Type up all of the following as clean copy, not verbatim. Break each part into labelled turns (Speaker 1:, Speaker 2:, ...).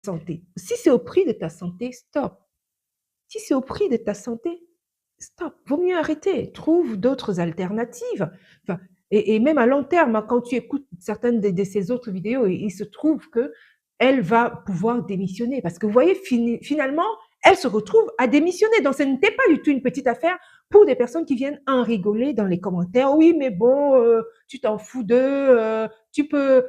Speaker 1: santé. Si c'est au prix de ta santé, stop. Si c'est au prix de ta santé, stop. Vaut mieux arrêter. Trouve d'autres alternatives. Enfin, et même à long terme, hein, quand tu écoutes certaines de ces autres vidéos, il se trouve que elle va pouvoir démissionner. Parce que vous voyez, finalement, elle se retrouve à démissionner. Donc, ce n'était pas du tout une petite affaire pour des personnes qui viennent en rigoler dans les commentaires. Oui, mais bon, tu t'en fous d'eux, tu peux...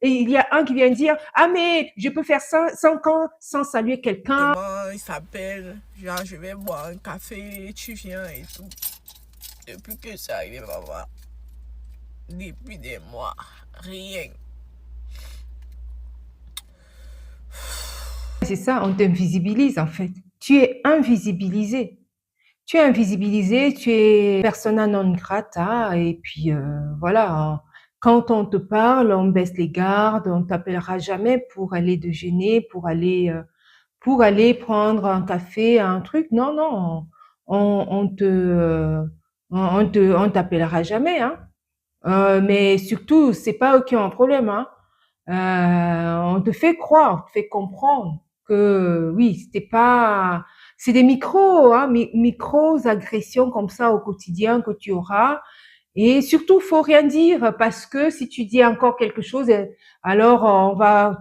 Speaker 1: Et il y a un qui vient dire, ah, mais je peux faire 5 ans sans saluer quelqu'un.
Speaker 2: Il s'appelle, genre je vais boire un café, tu viens et tout. Depuis que ça arrive, maman, depuis des mois, rien.
Speaker 1: C'est ça, on t'invisibilise en fait. Tu es invisibilisé. Tu es invisibilisé, tu es persona non grata et puis voilà. Quand on te parle, on baisse les gardes, on t'appellera jamais pour aller déjeuner, pour aller prendre un café, un truc. Non, non, on t'appellera jamais, hein. Mais surtout, c'est pas eux qui ont un problème, hein. On te fait croire, on te fait comprendre que oui, c'est des micros agressions comme ça au quotidien que tu auras. Et surtout, faut rien dire parce que si tu dis encore quelque chose, alors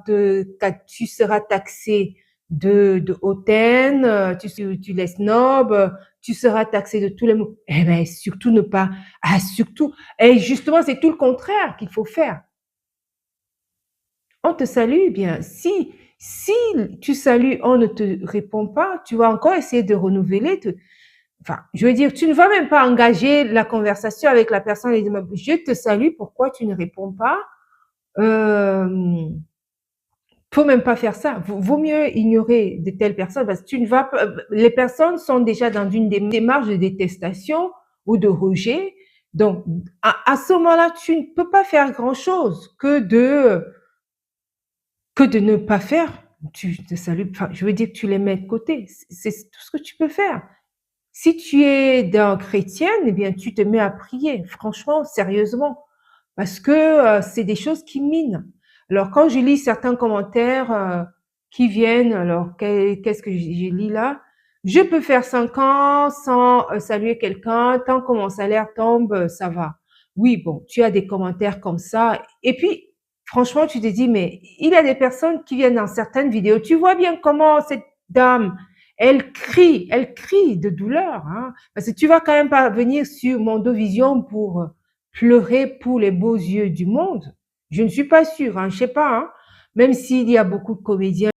Speaker 1: tu seras taxé de hautaine, tu les snobs, tu seras taxé de tous les mots. Eh ben, surtout ne pas, surtout, et justement, c'est tout le contraire qu'il faut faire. On te salue, eh bien, si tu salues, on ne te répond pas, tu vas encore essayer de renouveler. Enfin, je veux dire, tu ne vas même pas engager la conversation avec la personne et dire, je te salue, pourquoi tu ne réponds pas? Faut même pas faire ça. Vaut mieux ignorer de telles personnes parce que les personnes sont déjà dans une démarche de détestation ou de rejet. Donc, à ce moment-là, tu ne peux pas faire grand-chose que de ne pas faire. Tu te salues, enfin, je veux dire que tu les mets de côté. C'est tout ce que tu peux faire. Si tu es d'un chrétienne, eh bien, tu te mets à prier, franchement, sérieusement, parce que c'est des choses qui minent. Alors, quand je lis certains commentaires qui viennent, alors, qu'est-ce que je lis là? Je peux faire 5 ans sans saluer quelqu'un, tant que mon salaire tombe, ça va. Oui, bon, tu as des commentaires comme ça. Et puis, franchement, tu te dis, mais il y a des personnes qui viennent dans certaines vidéos. Tu vois bien comment cette dame, elle crie de douleur, hein, parce que tu vas quand même pas venir sur Mondovision pour pleurer pour les beaux yeux du monde. Je ne suis pas sûre, hein, je sais pas, hein, même s'il y a beaucoup de comédiens